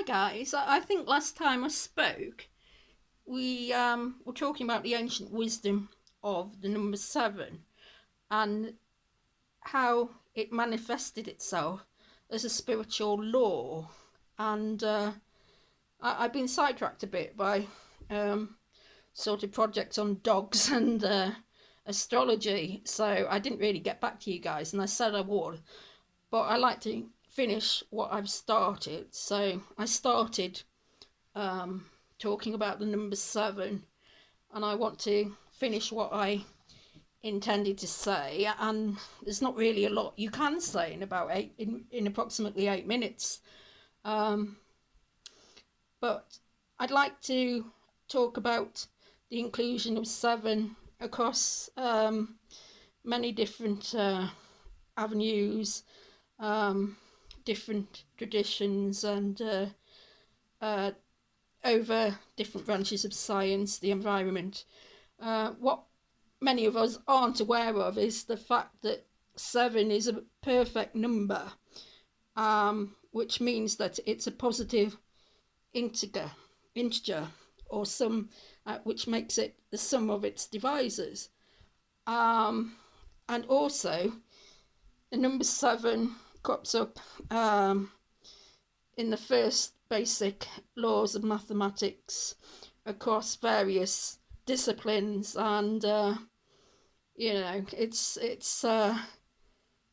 Hi guys, I think last time I spoke, we were talking about the ancient wisdom of the number seven and how it manifested itself as a spiritual law. And I've been sidetracked a bit by sort of projects on dogs and astrology, so I didn't really get back to you guys, and I said I would, but I like to finish what I've started. So I started talking about the number seven, and I want to finish what I intended to say. And there's not really a lot you can say in about in approximately 8 minutes. But I'd like to talk about the inclusion of seven across many different avenues, different traditions, and over different branches of science, the environment. What many of us aren't aware of is the fact that seven is a perfect number, which means that it's a positive integer, or sum, which makes it the sum of its divisors. And also, the number seven crops up in the first basic laws of mathematics across various disciplines, and it's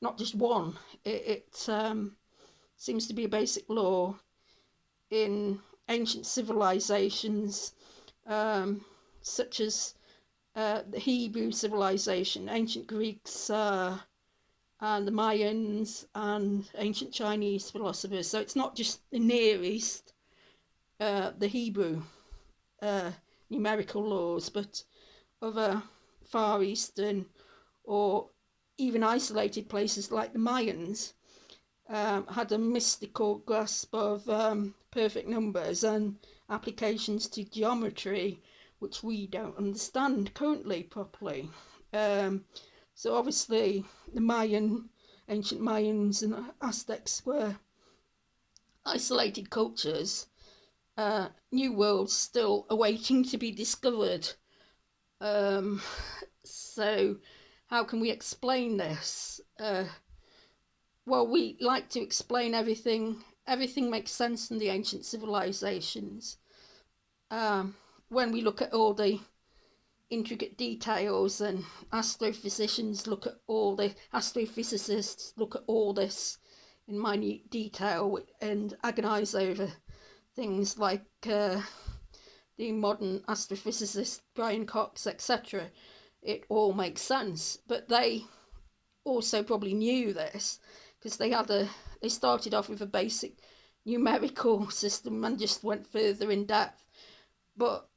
not just one. It seems to be a basic law in ancient civilizations, such as the Hebrew civilization, ancient Greeks, and the Mayans, and ancient Chinese philosophers. So it's not just the Near East, the Hebrew numerical laws, but other Far Eastern or even isolated places like the Mayans had a mystical grasp of perfect numbers and applications to geometry, which we don't understand currently properly. So obviously the ancient Mayans and Aztecs were isolated cultures, new worlds still awaiting to be discovered. So how can we explain this? Well, we like to explain everything. Everything makes sense in the ancient civilizations. When we look at all the intricate details, and astrophysicists look at all this in minute detail and agonize over things like the modern astrophysicist Brian Cox, etc. It all makes sense, but they also probably knew this because they started off with a basic numerical system and just went further in depth. But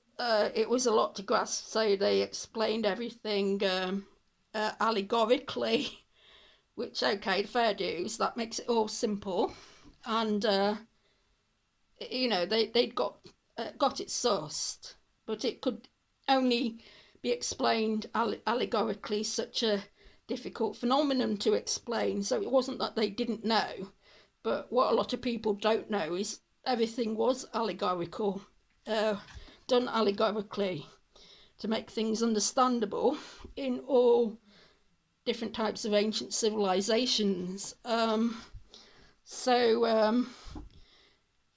it was a lot to grasp, so they explained everything allegorically, which, okay, fair dues, that makes it all simple. And they'd got it sussed, but it could only be explained allegorically, such a difficult phenomenon to explain. So it wasn't that they didn't know, but what a lot of people don't know is everything was allegorical, done allegorically to make things understandable in all different types of ancient civilizations. For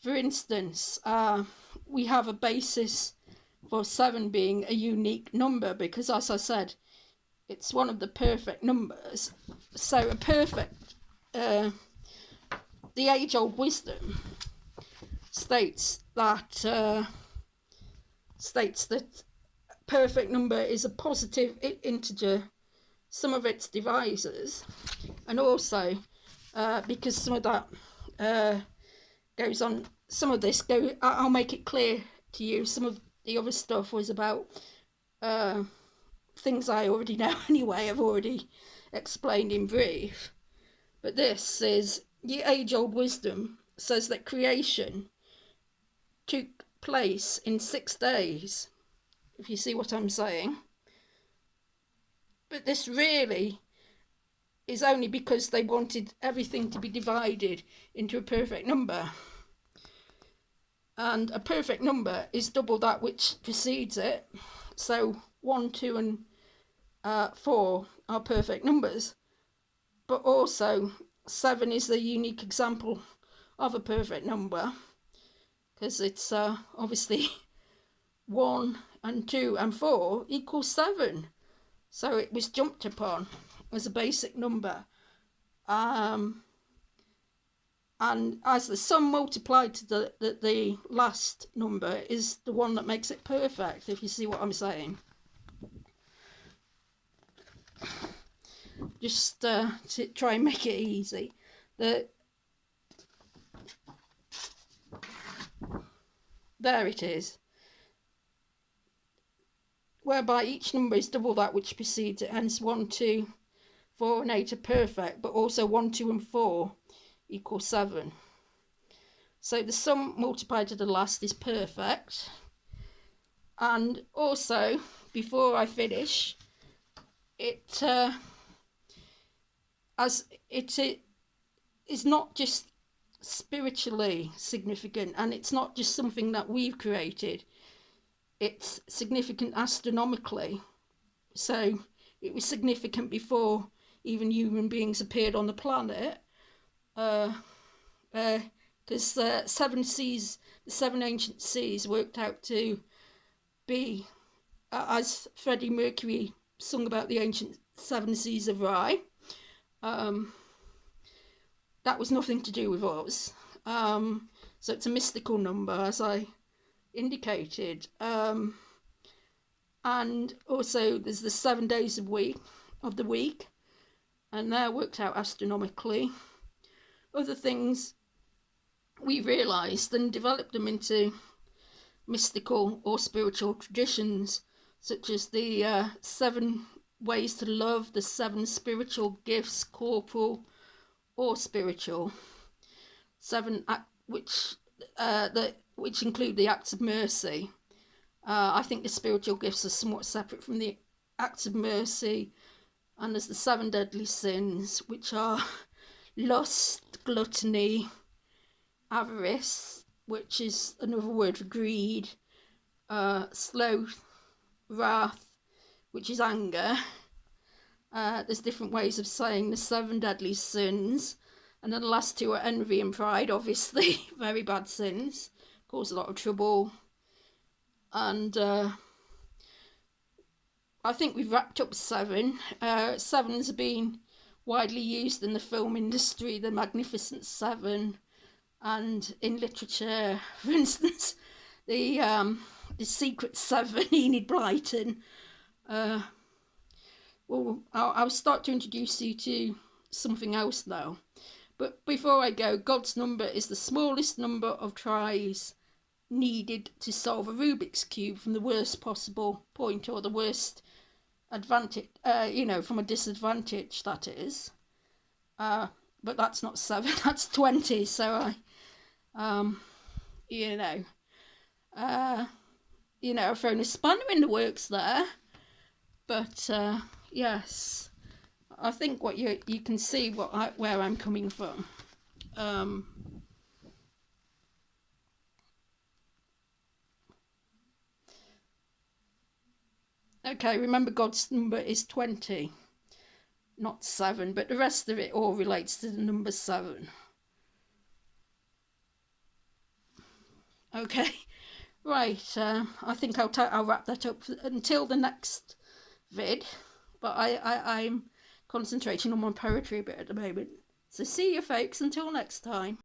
instance, we have a basis for seven being a unique number because, as I said, it's one of the perfect numbers. So a perfect, the age-old wisdom states that perfect number is a positive integer, some of its divisors, and also because some of that goes on. Some of this I'll make it clear to you. Some of the other stuff was about things I already know anyway. I've already explained in brief. But this is the age-old wisdom says that creation took place in 6 days, if you see what I'm saying. But this really is only because they wanted everything to be divided into a perfect number. And a perfect number is double that which precedes it. So 1, 2 and 4 are perfect numbers. But also 7 is the unique example of a perfect number, because it's obviously 1 and 2 and 4 equals 7. So it was jumped upon as a basic number. And as the sum multiplied to the last number is the one that makes it perfect, if you see what I'm saying. Just to try and make it easy. There it is. Whereby each number is double that which precedes it, hence 1, 2, 4 and 8 are perfect, but also 1, 2 and 4 equals 7. So the sum multiplied to the last is perfect. And also, before I finish, it is not just spiritually significant, and it's not just something that we've created. It's significant astronomically. So it was significant before even human beings appeared on the planet. Because the 7 seas, the 7 ancient seas, worked out to be, as Freddie Mercury sung about the ancient 7 seas of Rye, that was nothing to do with us. So it's a mystical number, as I indicated. And also there's the 7 days of the week, and they're worked out astronomically. Other things we realised and developed them into mystical or spiritual traditions, such as the 7 ways to love, the 7 spiritual gifts, corporal or spiritual, 7 which include the acts of mercy. I think the spiritual gifts are somewhat separate from the acts of mercy. And there's the 7 deadly sins, which are lust, gluttony, avarice, which is another word for greed, sloth, wrath, which is anger. There's different ways of saying the 7 deadly sins. And then the last 2 are envy and pride, obviously. Very bad sins, cause a lot of trouble. And I think we've wrapped up 7. 7's been widely used in the film industry, the Magnificent 7, and in literature, for instance, the Secret 7, Enid Blyton. Well, I'll start to introduce you to something else now. But before I go, God's number is the smallest number of tries needed to solve a Rubik's Cube from the worst possible point, or the worst advantage, from a disadvantage, that is. But that's not 7, that's 20. So I've thrown a spanner in the works there. But yes, I think what you can see where I'm coming from. Okay, remember God's number is 20, not 7, but the rest of it all relates to the number 7. Okay, right, I think I'll wrap that up until the next vid, but I'm concentrating on my poetry a bit at the moment. So see you folks until next time.